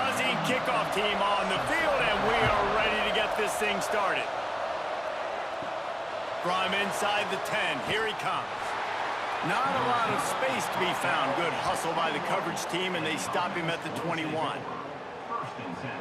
Buzzing kickoff team on the field, and we are ready to get this thing started. From inside the 10, here he comes. Not a lot of space to be found. Good hustle by the coverage team, and they stop him at the 21. First and 10.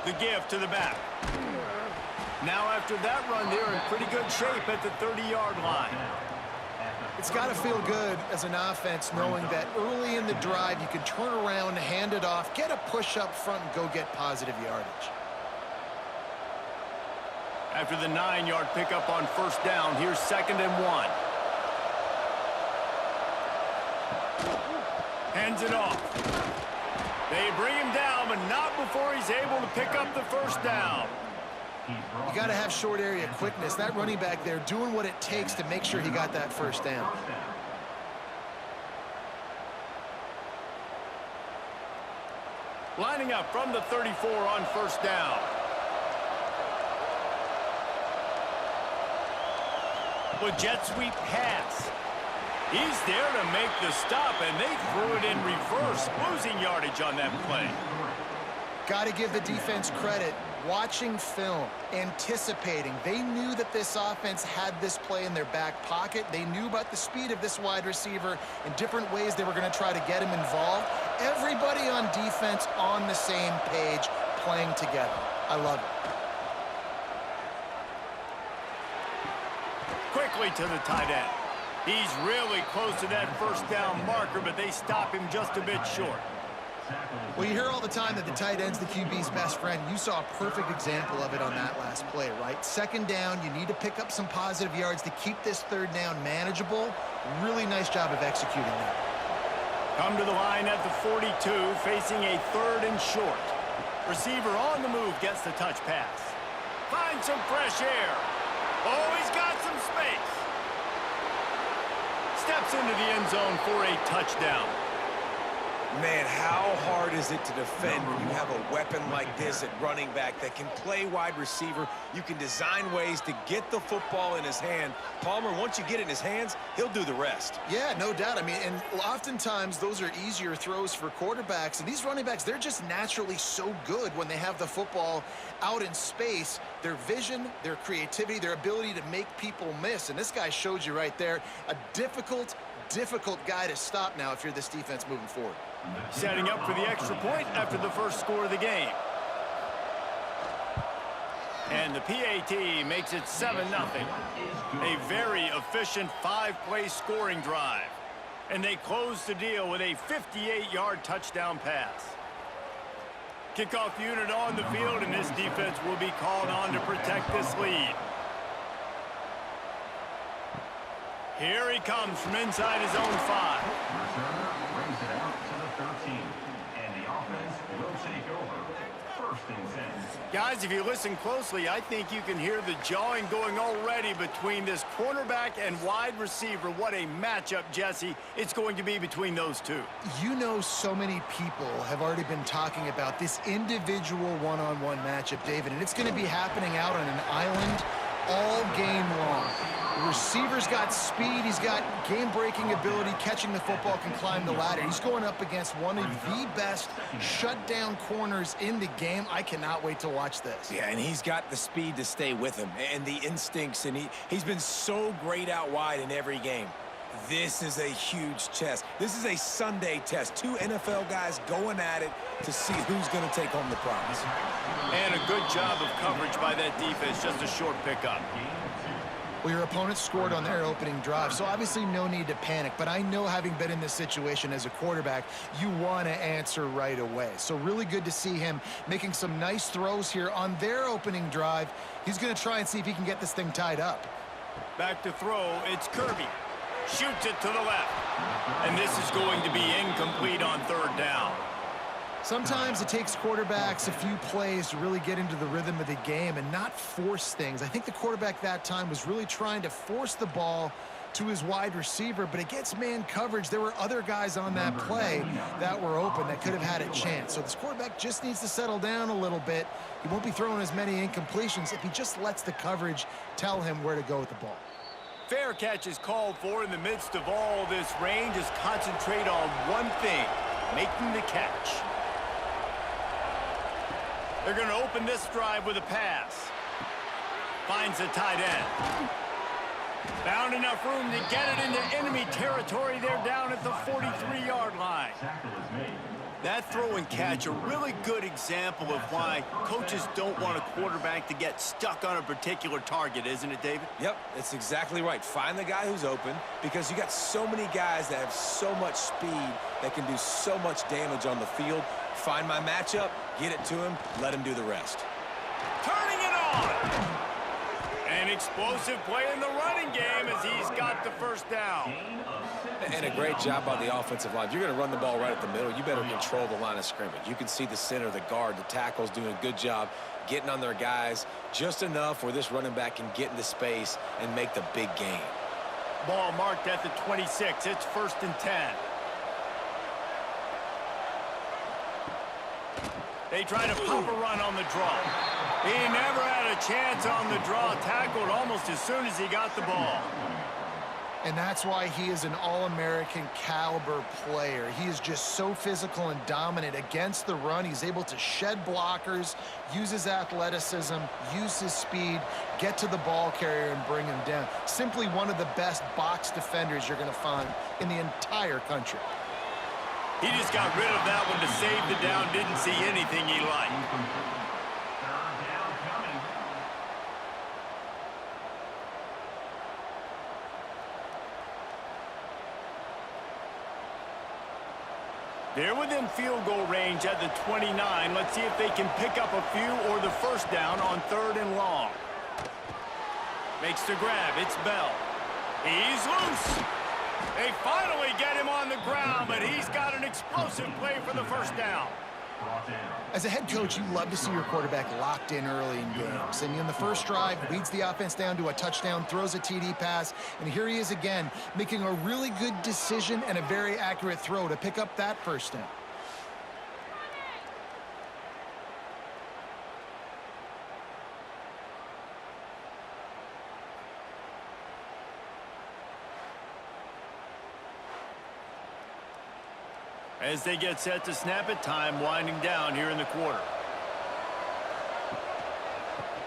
The give to the back. Now after that run, they're in pretty good shape at the 30-yard line. It's got to feel good as an offense knowing that early in the drive you can turn around, hand it off, get a push up front, and go get positive yardage. After the 9-yard pickup on first down, here's 2nd and 1. Hands it off. They bring him down, but not before he's able to pick up the first down. You got to have short area quickness. That running back there doing what it takes to make sure he got that first down. Lining up from the 34 on first down. With jet sweep pass. He's there to make the stop, and they threw it in reverse, losing yardage on that play. Got to give the defense credit. Watching film, anticipating. They knew that this offense had this play in their back pocket. They knew about the speed of this wide receiver in different ways they were going to try to get him involved. Everybody on defense on the same page, playing together. I love it. Quickly to the tight end. He's really close to that first down marker, but they stop him just a bit short. Well, you hear all the time that the tight end's the QB's best friend. You saw a perfect example of it on that last play, right? 2nd down, you need to pick up some positive yards to keep this 3rd down manageable. Really nice job of executing that. Come to the line at the 42, facing a 3rd and short. Receiver on the move gets the touch pass. Finds some fresh air. Oh, he's got some space. Steps into the end zone for a touchdown. Man, how hard is it to defend when you have a weapon like this at running back that can play wide receiver? You can design ways to get the football in his hand. Palmer, once you get it in his hands, he'll do the rest. Yeah, no doubt. I mean, and oftentimes those are easier throws for quarterbacks. And these running backs, they're just naturally so good when they have the football out in space. Their vision, their creativity, their ability to make people miss. And this guy showed you right there a difficult guy to stop now if you're this defense moving forward. Setting up for the extra point after the first score of the game. And the PAT makes it 7-0. A very efficient 5-play scoring drive. And they close the deal with a 58-yard touchdown pass. Kickoff unit on the field, and this defense will be called on to protect this lead. Here he comes from inside his own 5. Returner brings it out to the 13, and the offense will take over. 1st and 10. Guys, if you listen closely, I think you can hear the jawing going already between this cornerback and wide receiver. What a matchup, Jesse, it's going to be between those two. You know, so many people have already been talking about this individual one-on-one matchup, David, and it's going to be happening out on an island all game long. The receiver's got speed, he's got game-breaking ability, catching the football, can climb the ladder. He's going up against one of the best shutdown corners in the game. I cannot wait to watch this. Yeah, and he's got the speed to stay with him and the instincts, and he's been so great out wide in every game. This is a huge test. This is a Sunday test. 2 NFL guys going at it to see who's going to take home the prize. And a good job of coverage by that defense, just a short pickup. Well, your opponent scored on their opening drive, so obviously no need to panic. But I know, having been in this situation as a quarterback, you want to answer right away. So really good to see him making some nice throws here on their opening drive. He's going to try and see if he can get this thing tied up. Back to throw, it's Kirby. Shoots it to the left. And this is going to be incomplete on 3rd down. Sometimes it takes quarterbacks a few plays to really get into the rhythm of the game and not force things. I think the quarterback that time was really trying to force the ball to his wide receiver, but against man coverage, there were other guys on that play that were open that could have had a chance. So this quarterback just needs to settle down a little bit. He won't be throwing as many incompletions if he just lets the coverage tell him where to go with the ball. Fair catch is called for in the midst of all this rain. Just concentrate on one thing, making the catch. They're going to open this drive with a pass. Finds the tight end. Found enough room to get it into enemy territory. They're down at the 43-yard line. That throw and catch, a really good example of why coaches don't want a quarterback to get stuck on a particular target, isn't it, David? Yep, that's exactly right. Find the guy who's open, because you got so many guys that have so much speed that can do so much damage on the field. Find my matchup, get it to him, let him do the rest. Turning it on! An explosive play in the running game as he's got the first down. And a great job by the offensive line. If you're going to run the ball right at the middle, you better control the line of scrimmage. You can see the center, the guard, the tackles doing a good job getting on their guys just enough where this running back can get into space and make the big gain. Ball marked at the 26. It's 1st and 10. They try to pop a run on the draw. He never had a chance on the draw, tackled almost as soon as he got the ball. And that's why he is an All-American caliber player. He is just so physical and dominant against the run. He's able to shed blockers, use his athleticism, use his speed, get to the ball carrier and bring him down. Simply one of the best box defenders you're going to find in the entire country. He just got rid of that one to save the down. Didn't see anything he liked. They're within field goal range at the 29. Let's see if they can pick up a few or the first down on 3rd and long. Makes the grab. It's Bell. He's loose. They finally get him on the ground, but he's got an explosive play for the first down. As a head coach, you love to see your quarterback locked in early in games. And in the first drive, leads the offense down to a touchdown, throws a TD pass, and here he is again, making a really good decision and a very accurate throw to pick up that first down. As they get set to snap it, time winding down here in the quarter.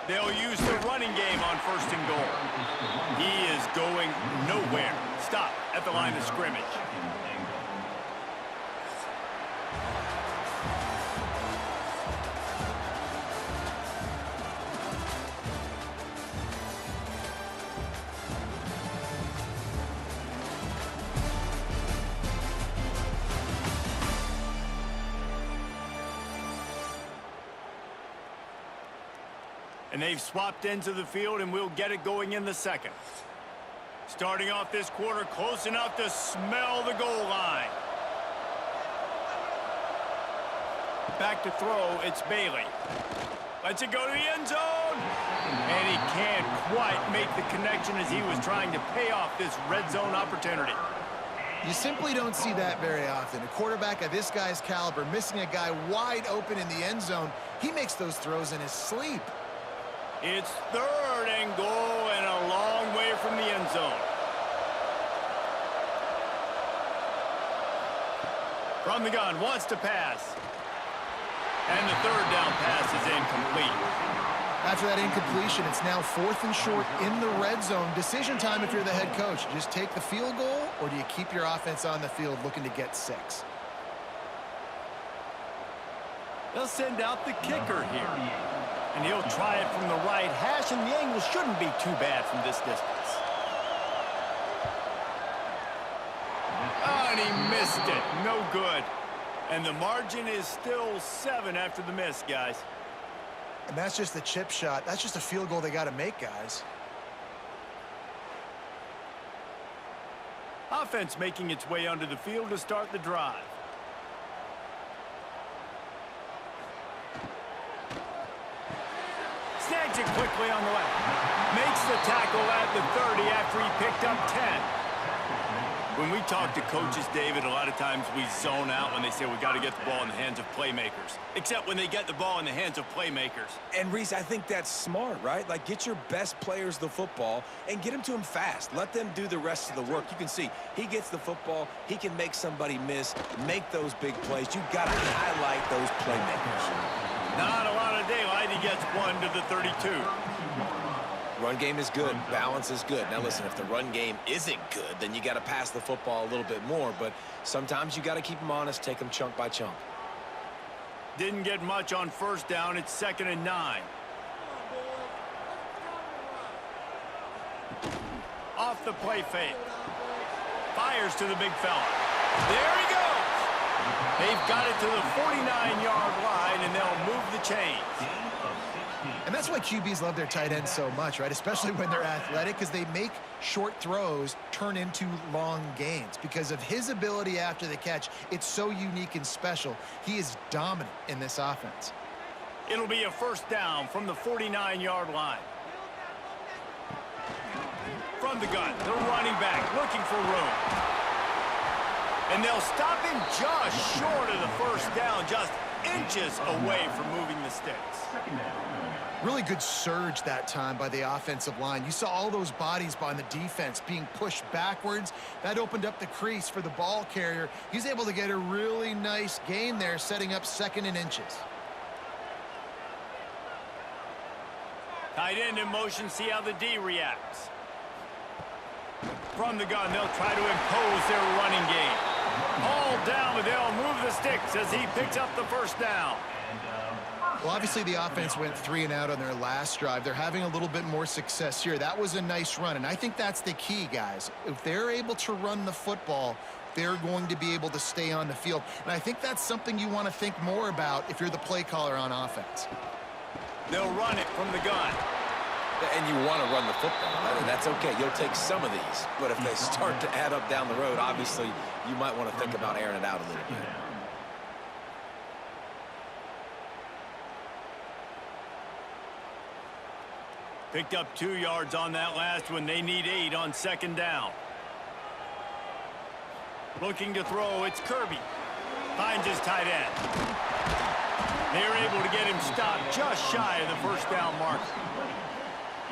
They'll use the running game on 1st and goal. He is going nowhere. Stop at the line of scrimmage. And they've swapped into the field, and we'll get it going in the second. Starting off this quarter, close enough to smell the goal line. Back to throw, it's Bailey. Lets it go to the end zone. And he can't quite make the connection as he was trying to pay off this red zone opportunity. You simply don't see that very often. A quarterback of this guy's caliber missing a guy wide open in the end zone. He makes those throws in his sleep. It's 3rd and goal and a long way from the end zone. From the gun, wants to pass. And the 3rd down pass is incomplete. After that incompletion, it's now 4th and short in the red zone. Decision time if you're the head coach. You just take the field goal, or do you keep your offense on the field looking to get 6? They'll send out the kicker here. And he'll try it from the right hash, and the angle shouldn't be too bad from this distance. Oh, and he missed it. No good. And the margin is still 7 after the miss, guys. And that's just the chip shot. That's just a field goal they got to make, guys. Offense making its way onto the field to start the drive. Snags it quickly on the left. Makes the tackle at the 30 after he picked up 10. When we talk to coaches, David, a lot of times we zone out when they say we got to get the ball in the hands of playmakers. Except when they get the ball in the hands of playmakers. And, Reese, I think that's smart, right? Like, get your best players the football and get them to them fast. Let them do the rest of the work. You can see he gets the football. He can make somebody miss, make those big plays. You've got to highlight those playmakers. Not a lot of daylight. He gets 1 to the 32. Run game is good. Balance is good. Now, listen, if the run game isn't good, then you got to pass the football a little bit more. But sometimes you got to keep them honest, take them chunk by chunk. Didn't get much on first down. It's 2nd and 9. Off the play fake. Fires to the big fella. There he goes. They've got it to the 49-yard line, and they'll move the chains. And that's why QBs love their tight ends so much, right? Especially when they're athletic, because they make short throws turn into long gains. Because of his ability after the catch, it's so unique and special. He is dominant in this offense. It'll be a first down from the 49-yard line. From the gun, the running back looking for room. And they'll stop him just short of the first down, just inches away from moving the sticks. Really good surge that time by the offensive line. You saw all those bodies by the defense being pushed backwards. That opened up the crease for the ball carrier. He's able to get a really nice gain there, setting up 2nd and inches. Tight end in motion, see how the D reacts. From the gun, they'll try to impose their running game. All down, but they'll move the sticks as he picks up the first down. Well, obviously the offense went 3 and out on their last drive. They're having a little bit more success here. That was a nice run, and I think that's the key, guys. If they're able to run the football, they're going to be able to stay on the field. And I think that's something you want to think more about if you're the play caller on offense. They'll run it from the gun. And you want to run the football. I mean, that's okay. You'll take some of these. But if they start to add up down the road, obviously you might want to think about airing it out a little bit. Picked up 2 yards on that last one. They need 8 on 2nd down. Looking to throw, it's Kirby. Finds his tight end. They're able to get him stopped just shy of the first down marker.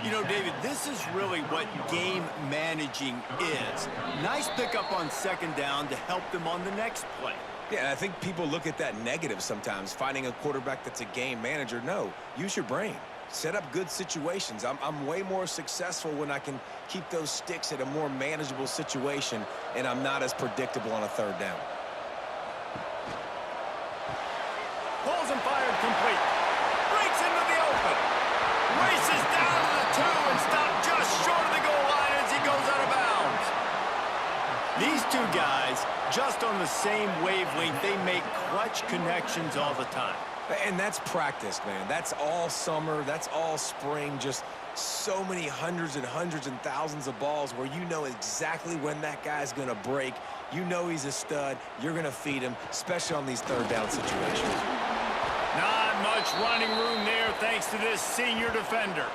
You know, David, this is really what game managing is. Nice pickup on 2nd down to help them on the next play. Yeah, and I think people look at that negative sometimes, finding a quarterback that's a game manager. No, use your brain. Set up good situations. I'm way more successful when I can keep those sticks at a more manageable situation, and I'm not as predictable on a 3rd down. Pulls and fired complete. Breaks into the open. Races down to the 2 and stopped just short of the goal line as he goes out of bounds. These two guys, just on the same wavelength, they make clutch connections all the time. And that's practice, man. That's all summer. That's all spring. Just so many hundreds and thousands of balls where you know exactly when that guy's going to break. You know he's a stud. You're going to feed him, especially on these 3rd down situations. Not much running room there thanks to this senior defender.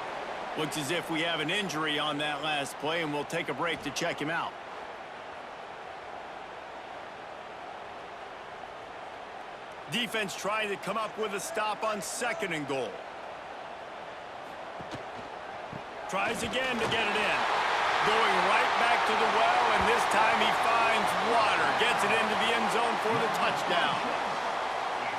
Looks as if we have an injury on that last play, and we'll take a break to check him out. Defense trying to come up with a stop on 2nd and goal. Tries again to get it in. Going right back to the well, and this time he finds water. Gets it into the end zone for the touchdown.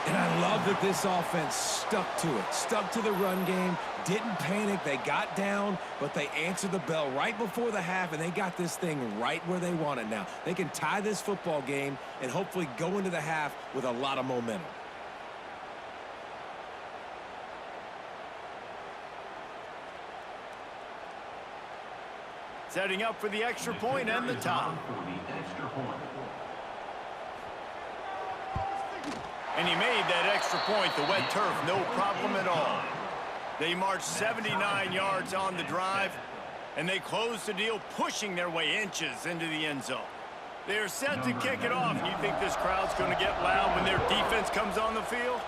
And I love that this offense stuck to it. Stuck to the run game. Didn't panic. They got down, but they answered the bell right before the half, and they got this thing right where they want it now. They can tie this football game and hopefully go into the half with a lot of momentum. Setting up for the extra point and the top. And he made that extra point, the wet turf, no problem at all. They marched 79 yards on the drive, and they closed the deal, pushing their way inches into the end zone. They're set to kick it off. You think this crowd's going to get loud when their defense comes on the field?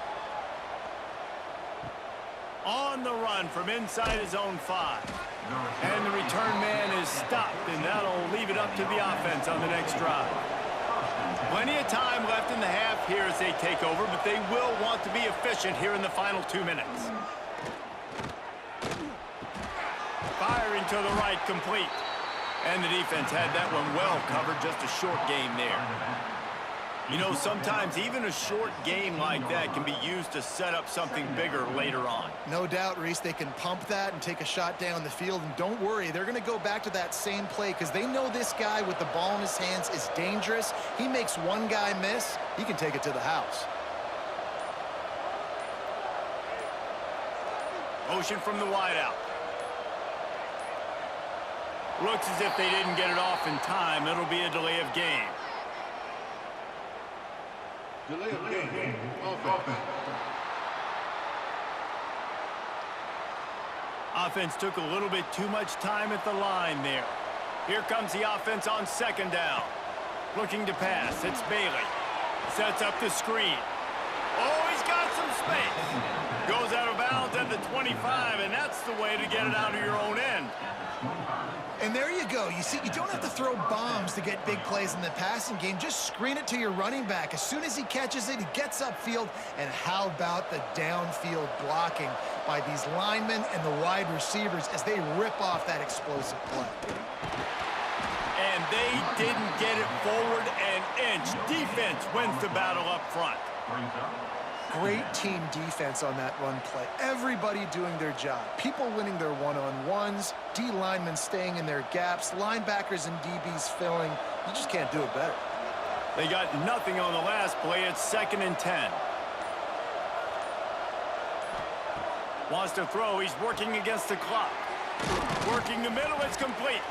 On the run from inside his own 5. And the return man is stopped, and that'll leave it up to the offense on the next drive. Plenty of time left in the half here as they take over, but they will want to be efficient here in the final 2 minutes. Firing to the right, complete. And the defense had that one well covered, just a short game there. You know, sometimes even a short game like that can be used to set up something bigger later on. No doubt, Reese, they can pump that and take a shot down the field. And don't worry, they're going to go back to that same play because they know this guy with the ball in his hands is dangerous. He makes one guy miss, he can take it to the house. Motion from the wideout. Looks as if they didn't get it off in time. It'll be a delay of game. Delay of game. Offense. Offense took a little bit too much time at the line there. Here comes the offense on second down. Looking to pass. It's Bailey. Sets up the screen. Oh, he's got some space. Goes out of bounds at the 25, and that's the way to get it out of your own end. And there you go. You see, you don't have to throw bombs to get big plays in the passing game. Just screen it to your running back. As soon as he catches it, he gets upfield. And how about the downfield blocking by these linemen and the wide receivers as they rip off that explosive play. And they didn't get it forward an inch. Defense wins the battle up front. Great team defense on that run play. Everybody doing their job. People winning their one-on-ones, D linemen staying in their gaps, linebackers and DBs filling. You just can't do it better. They got nothing on the last play. It's 2nd and 10. Wants to throw. He's working against the clock. Working the middle. It's complete.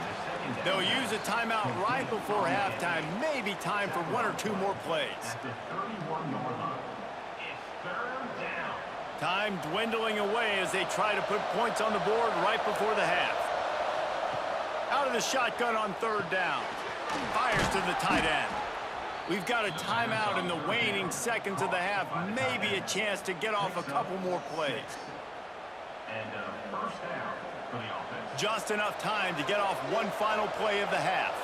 They'll use a timeout right before halftime. Maybe time for 1 or 2 more plays. Time dwindling away as they try to put points on the board right before the half. Out of the shotgun on 3rd down. Fires to the tight end. We've got a timeout in the waning seconds of the half. Maybe a chance to get off a couple more plays. And first down for the offense. Just enough time to get off one final play of the half.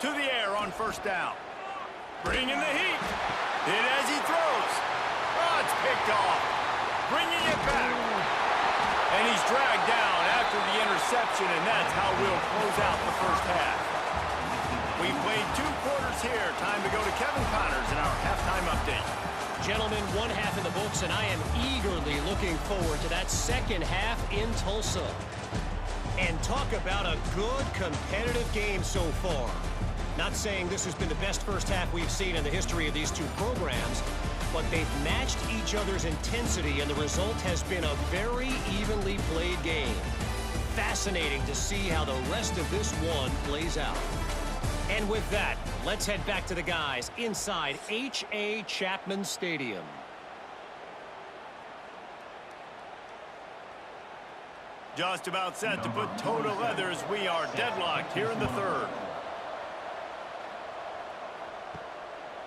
To the air on 1st down. Bringing the heat. Hit as he throws. Oh, it's picked off. Bringing it back. And he's dragged down after the interception, and that's how we'll close out the first half. We've played 2 quarters here. Time to go to Kevin Connors in our halftime update. Gentlemen, 1 half in the books, and I am eagerly looking forward to that second half in Tulsa. And talk about a good competitive game so far. Not saying this has been the best first half we've seen in the history of these 2 programs, but they've matched each other's intensity, and the result has been a very evenly played game. Fascinating to see how the rest of this one plays out. And with that, let's head back to the guys inside H.A. Chapman Stadium. Just about set to put toe to leather as we are deadlocked here in the 3rd.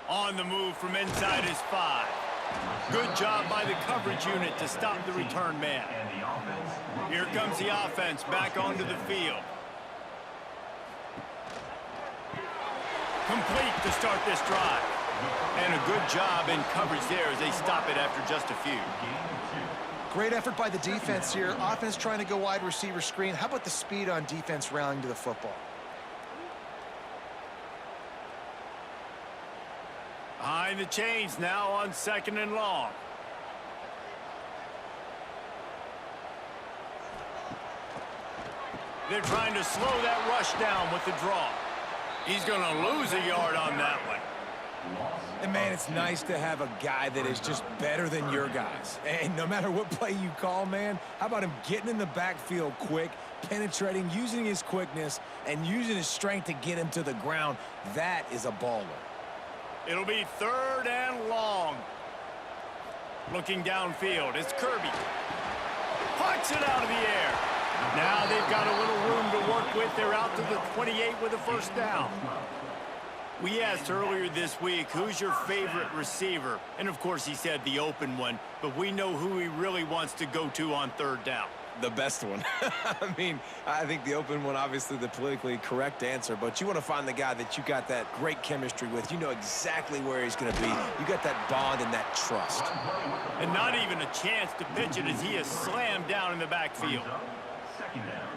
On the move from inside is 5. Good job by the coverage unit to stop the return man. Here comes the offense back onto the field. Complete to start this drive. And a good job in coverage there as they stop it after just a few. Great effort by the defense here. Offense trying to go wide receiver screen. How about the speed on defense rallying to the football? Behind the chains now on 2nd and long. They're trying to slow that rush down with the draw. He's going to lose a yard on that one. And, man, it's nice to have a guy that is just better than your guys. And no matter what play you call, man, how about him getting in the backfield quick, penetrating, using his quickness, and using his strength to get him to the ground? That is a baller. It'll be 3rd and long. Looking downfield, it's Kirby. Pucks it out of the air. Now they've got a little room to work with. They're out to the 28 with a 1st down. We asked earlier this week, who's your favorite receiver? And, of course, he said the open one, but we know who he really wants to go to on third down. The best one. I mean, I think the open one, obviously the politically correct answer, but you want to find the guy that you got that great chemistry with. You know exactly where he's going to be. You got that bond and that trust. And not even a chance to pitch it as he is slammed down in the backfield.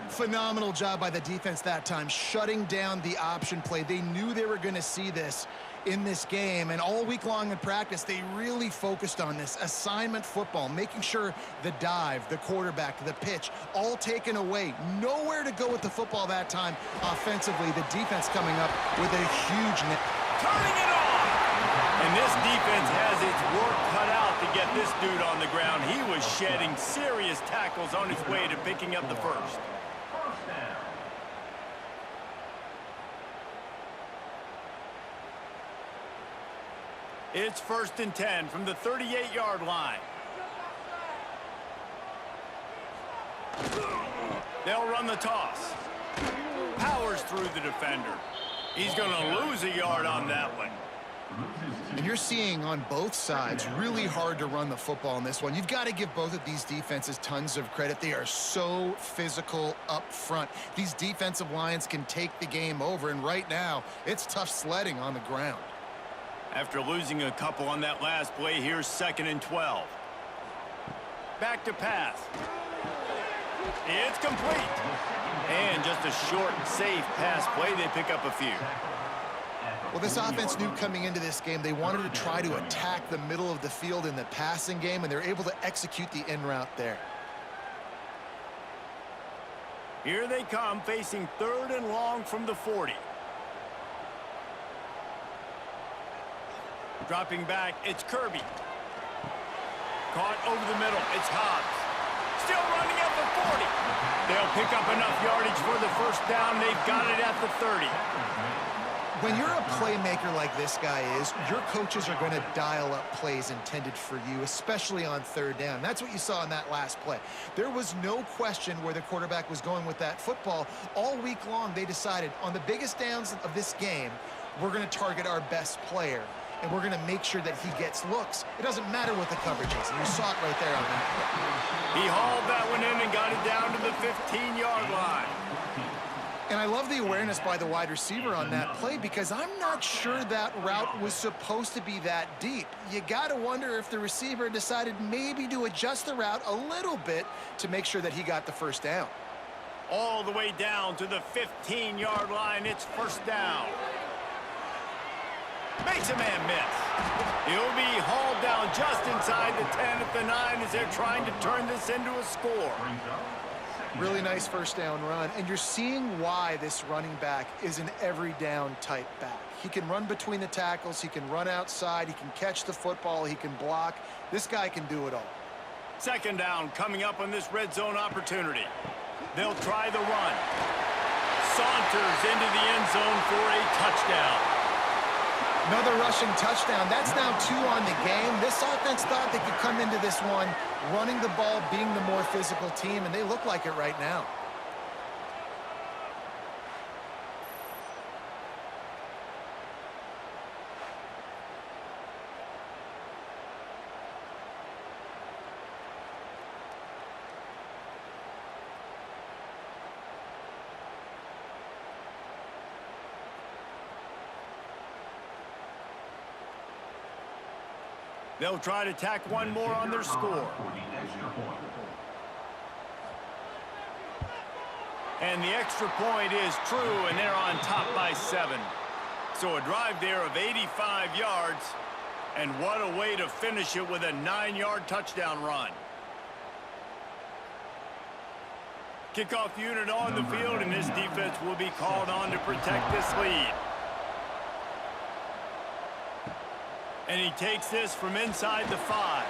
Phenomenal job by the defense that time, shutting down the option play. They knew they were going to see this in this game, and all week long in practice, they really focused on this assignment football, making sure the dive, the quarterback, the pitch, all taken away. Nowhere to go with the football that time offensively. The defense coming up with a huge net. Turning it on! And this defense has its work cut out to get this dude on the ground. He was shedding serious tackles on his way to picking up the first. It's 1st and 10 from the 38-yard line. They'll run the toss. Powers through the defender. He's going to lose a yard on that one. And you're seeing on both sides really hard to run the football in this one. You've got to give both of these defenses tons of credit. They are so physical up front. These defensive lines can take the game over, and right now it's tough sledding on the ground. After losing a couple on that last play, here's 2nd and 12. Back to pass. It's complete. And just a short, safe pass play. They pick up a few. Well, this offense knew coming into this game they wanted to try to attack the middle of the field in the passing game, and they're able to execute the in route there. Here they come, facing 3rd and long from the 40. Dropping back, it's Kirby. Caught over the middle, it's Hobbs. Still running at the 40. They'll pick up enough yardage for the first down. They've got it at the 30. When you're a playmaker like this guy is, your coaches are going to dial up plays intended for you, especially on 3rd down. That's what you saw in that last play. There was no question where the quarterback was going with that football. All week long, they decided on the biggest downs of this game, we're going to target our best player, and we're going to make sure that he gets looks. It doesn't matter what the coverage is, and you saw it right there on that play. He hauled that one in and got it down to the 15-yard line. And I love the awareness by the wide receiver on that play, because I'm not sure that route was supposed to be that deep. You got to wonder if the receiver decided maybe to adjust the route a little bit to make sure that he got the first down. All the way down to the 15-yard line. It's 1st down. Makes a man miss. He'll be hauled down just inside the 10 at the 9 as they're trying to turn this into a score. Really nice first down run, and you're seeing why this running back is an every down type back. He can run between the tackles, he can run outside, he can catch the football, he can block. This guy can do it all. 2nd down coming up on this red zone opportunity. They'll try the run. Saunters into the end zone for a touchdown. Another rushing touchdown. That's now 2 on the game. This offense thought they could come into this one running the ball, being the more physical team, and they look like it right now. They'll try to tack one more on their score. And the extra point is true, and they're on top by 7. So a drive there of 85 yards, and what a way to finish it with a 9-yard touchdown run. Kickoff unit on the field, and this defense will be called on to protect this lead. And he takes this from inside the 5.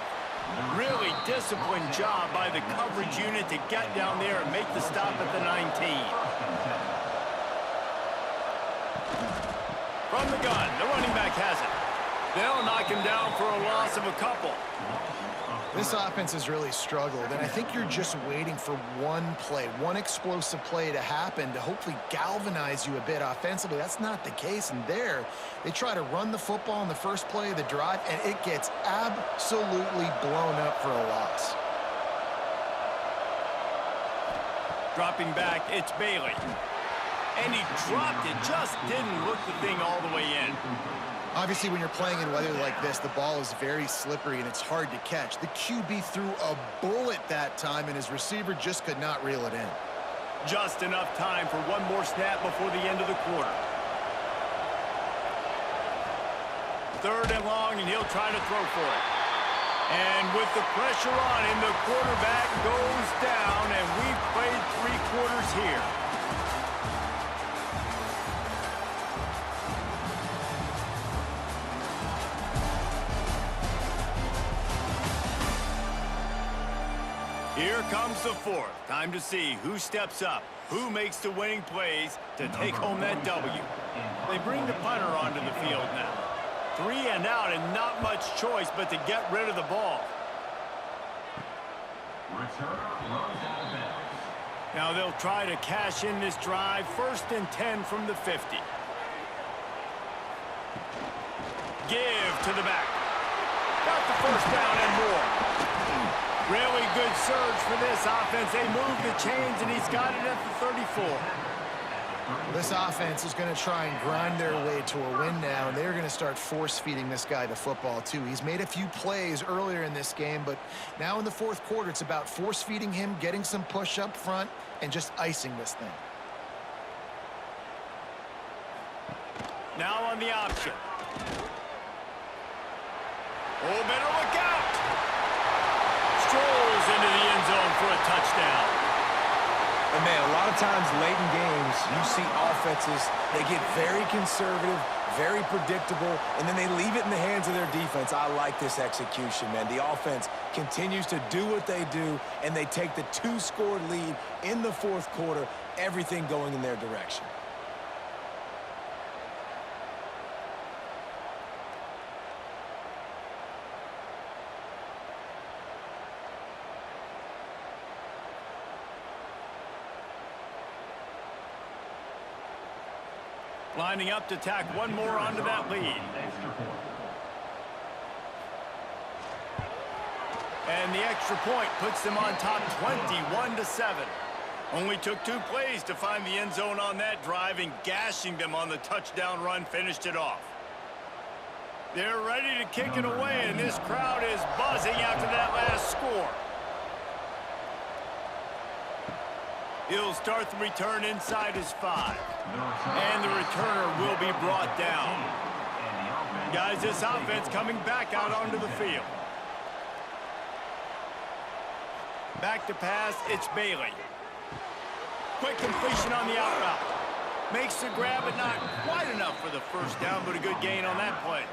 Really disciplined job by the coverage unit to get down there and make the stop at the 19. From the gun, the running back has it. They'll knock him down for a loss of a couple. This offense has really struggled, and I think you're just waiting for one play, one explosive play to happen to hopefully galvanize you a bit offensively. That's not the case, and there, they try to run the football in the first play of the drive, and it gets absolutely blown up for a loss. Dropping back, it's Bailey. And he dropped it, just didn't look the thing all the way in. Obviously, when you're playing in weather like this, the ball is very slippery and it's hard to catch. The QB threw a bullet that time, and his receiver just could not reel it in. Just enough time for one more snap before the end of the quarter. 3rd and long, and he'll try to throw for it. And with the pressure on him, the quarterback goes down, and we've played 3 quarters here. Here comes the 4th. Time to see who steps up, who makes the winning plays to take home that W. They bring the punter onto the field now. 3 and out, and not much choice but to get rid of the ball. Now they'll try to cash in this drive. 1st and 10 from the 50. Give to the back. Got the 1st down and more. Really good surge for this offense. They move the chains, and he's got it at the 34. This offense is going to try and grind their way to a win now, and they're going to start force-feeding this guy the football, too. He's made a few plays earlier in this game, but now in the 4th quarter, it's about force-feeding him, getting some push up front, and just icing this thing. Now on the option. Oh, better look out. Strolls into the end zone for a touchdown. And man, a lot of times late in games, you see offenses, they get very conservative, very predictable, and then they leave it in the hands of their defense. I like this execution, man. The offense continues to do what they do, and they take the 2-score lead in the 4th quarter, everything going in their direction. Lining up to tack one more onto that lead. And the extra point puts them on top 21-7. Only took 2 plays to find the end zone on that drive, and gashing them on the touchdown run finished it off. They're ready to kick it away, and this crowd is buzzing after that last score. He'll start the return inside his 5. And the returner will be brought down. Guys, this offense coming back out onto the field. Back to pass, it's Bailey. Quick completion on the out route. Makes the grab, but not quite enough for the 1st down, but a good gain on that play.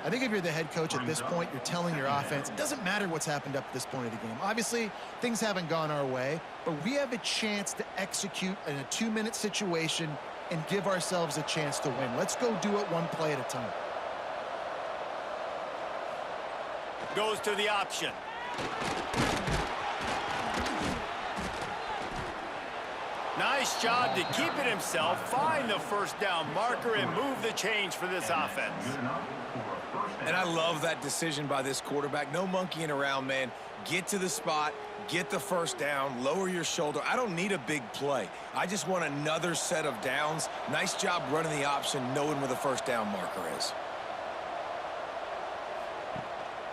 I think if you're the head coach at this point, you're telling your offense, it doesn't matter what's happened up to this point of the game. Obviously, things haven't gone our way, but we have a chance to execute in a 2-minute situation and give ourselves a chance to win. Let's go do it one play at a time. Goes to the option. Nice job to keep it himself, find the 1st down marker, and move the change for this offense. And I love that decision by this quarterback. No monkeying around, man. Get to the spot, get the 1st down, lower your shoulder. I don't need a big play. I just want another set of downs. Nice job running the option, knowing where the 1st down marker is.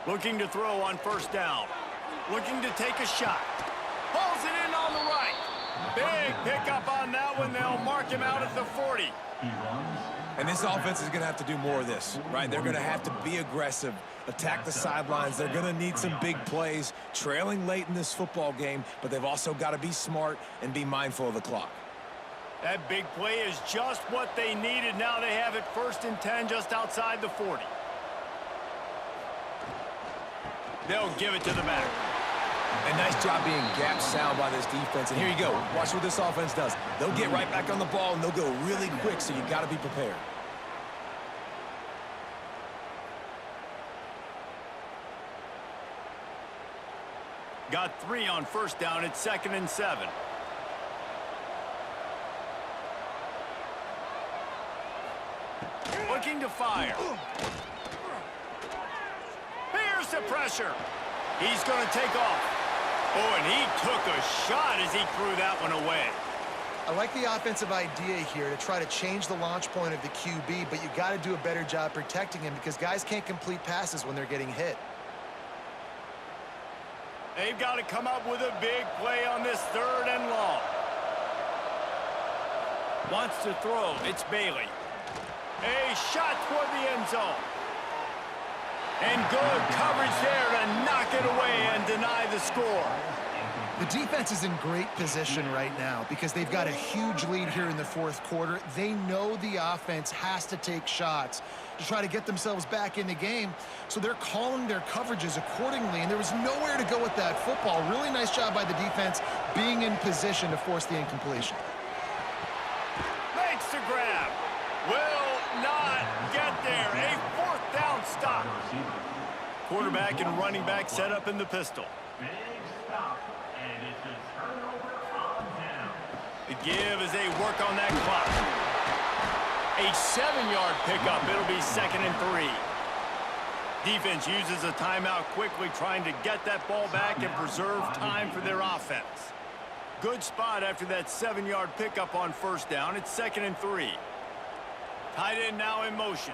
Looking to throw on 1st down. Looking to take a shot. Pulls it in on the right. Big pickup on that one. They'll mark him out at the 40. And this offense is going to have to do more of this, right? They're going to have to be aggressive, attack the sidelines. They're going to need some big plays, trailing late in this football game, but they've also got to be smart and be mindful of the clock. That big play is just what they needed. Now they have it 1st and 10 just outside the 40. They'll give it to the back. And nice job being gap sound by this defense. And here you go. Watch what this offense does. They'll get right back on the ball, and they'll go really quick, so you got to be prepared. Got 3 on first down. It's 2nd and 7. Looking to fire. Here's the pressure. He's going to take off. Oh, and he took a shot as he threw that one away. I like the offensive idea here to try to change the launch point of the QB, but you got to do a better job protecting him because guys can't complete passes when they're getting hit. They've got to come up with a big play on this 3rd and long. Wants to throw. It's Bailey. A shot toward the end zone. And good coverage there to knock it away and deny the score. The defense is in great position right now because they've got a huge lead here in the 4th quarter. They know the offense has to take shots to try to get themselves back in the game, so they're calling their coverages accordingly, and there was nowhere to go with that football. Really nice job by the defense being in position to force the incompletion. Makes the grab. Will not get there. A 4th down stop. Quarterback and running back set up in the pistol. Big stop. And it's a turnover on down. The give as they work on that clock. A 7-yard pickup. It'll be 2nd and 3. Defense uses a timeout quickly, trying to get that ball back and preserve time for their offense. Good spot after that 7-yard pickup on first down. It's 2nd and 3. Tight end now in motion.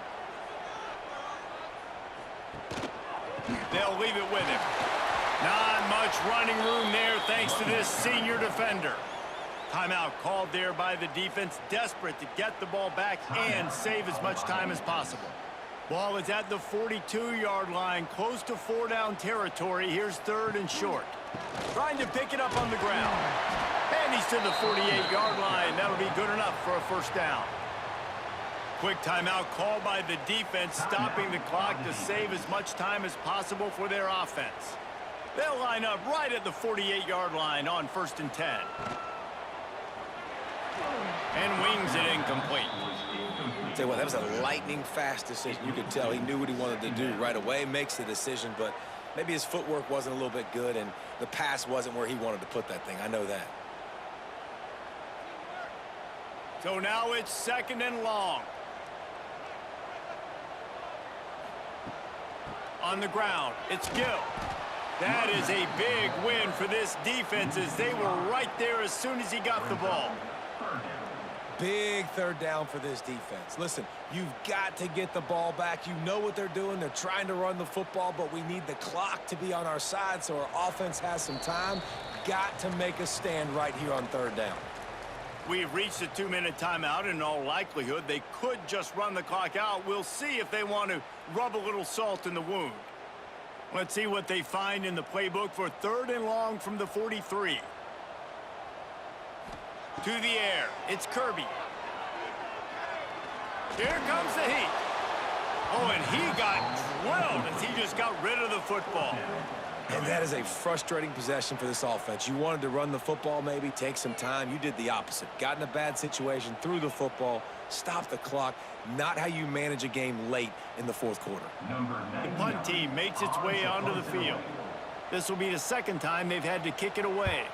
They'll leave it with him. Not much running room there thanks to this senior defender. Timeout called there by the defense, desperate to get the ball back and save as much time as possible. Ball is at the 42-yard line, close to 4-down territory. Here's 3rd and short. Trying to pick it up on the ground. And he's to the 48-yard line. That'll be good enough for a 1st down. Quick timeout called by the defense, stopping the clock to save as much time as possible for their offense. They'll line up right at the 48-yard line on 1st and 10. And wings it incomplete. Tell you what, that was a lightning-fast decision. You could tell he knew what he wanted to do right away, makes the decision, but maybe his footwork wasn't a little bit good, and the pass wasn't where he wanted to put that thing. I know that. So now it's 2nd and long. On the ground, it's Gill. That is a big win for this defense as they were right there as soon as he got the ball. Big 3rd down for this defense. Listen, you've got to get the ball back. You know what they're doing. They're trying to run the football, but we need the clock to be on our side so our offense has some time. Got to make a stand right here on 3rd down. We've reached a 2-minute timeout, and in all likelihood, they could just run the clock out. We'll see if they want to rub a little salt in the wound. Let's see what they find in the playbook for 3rd and long from the 43. To the air, it's Kirby. Here comes the heat. Oh, and he got drilled as he just got rid of the football. And that is a frustrating possession for this offense. You wanted to run the football, maybe take some time. You did the opposite. Got in a bad situation, threw the football, stopped the clock. Not how you manage a game late in the 4th quarter. The punt team makes its way onto the field. This will be the 2nd time they've had to kick it away.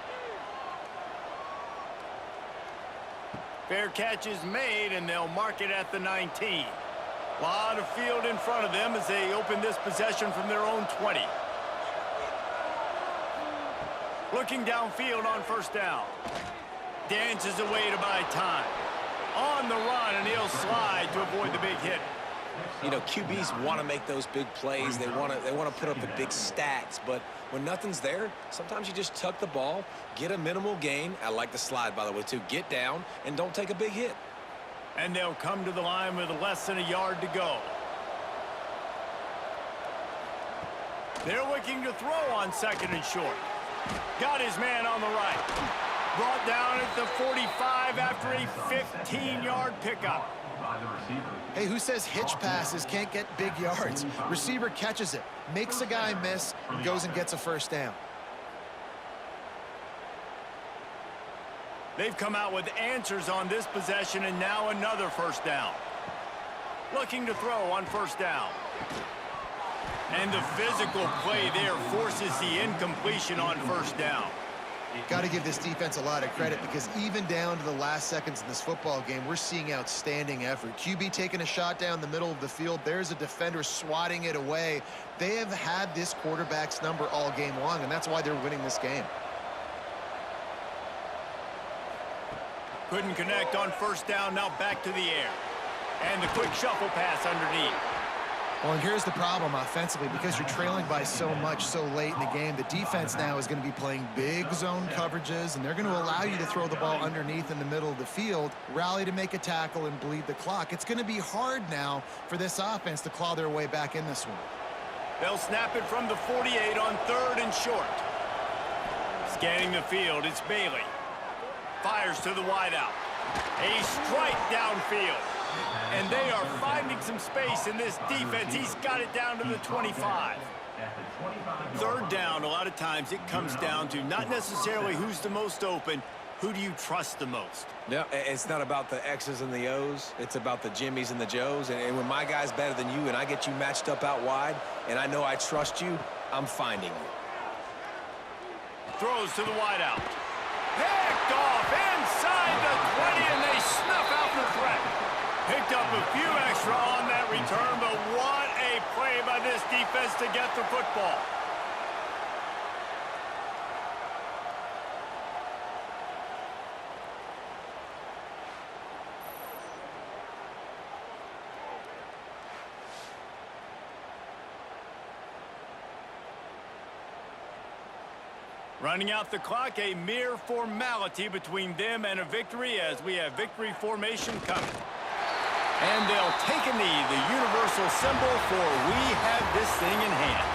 Fair catch is made, and they'll mark it at the 19. A lot of field in front of them as they open this possession from their own 20. Looking downfield on 1st down. Dances away to buy time. On the run, and he'll slide to avoid the big hit. You know, QBs want to make those big plays. They want to put up the big stats, but when nothing's there, sometimes you just tuck the ball, get a minimal gain. I like the slide, by the way, too. Get down and don't take a big hit. And they'll come to the line with less than a yard to go. They're looking to throw on 2nd and short. Got his man on the right. Brought down at the 45 after a 15-yard pickup. Hey, who says hitch passes can't get big yards? Receiver catches it, makes a guy miss, and goes and gets a 1st down. They've come out with answers on this possession, and now another 1st down. Looking to throw on 1st down. And the physical play there forces the incompletion on first down. Got to give this defense a lot of credit because even down to the last seconds in this football game, we're seeing outstanding effort. QB taking a shot down the middle of the field. There's a defender swatting it away. They have had this quarterback's number all game long, and that's why they're winning this game. Couldn't connect on first down. Now back to the air. And the quick shuffle pass underneath. Well, and here's the problem offensively. Because you're trailing by so much so late in the game, the defense now is going to be playing big zone coverages, and they're going to allow you to throw the ball underneath in the middle of the field, rally to make a tackle, and bleed the clock. It's going to be hard now for this offense to claw their way back in this one. They'll snap it from the 48 on 3rd and short. Scanning the field, it's Bailey. Fires to the wideout. A strike downfield. And they are finding some space in this defense. He's got it down to the 25. 3rd down, a lot of times it comes down to not necessarily who's the most open, who do you trust the most? No, it's not about the X's and the O's. It's about the Jimmies and the Joes. And when my guy's better than you and I get you matched up out wide and I know I trust you, I'm finding you. Throws to the wideout. Picked off inside the 20, and they snuff out the threat. Picked up a few extra on that return, but what a play by this defense to get the football. Running out the clock, a mere formality between them and a victory as we have victory formation coming. And they'll take a knee, the universal symbol for we have this thing in hand.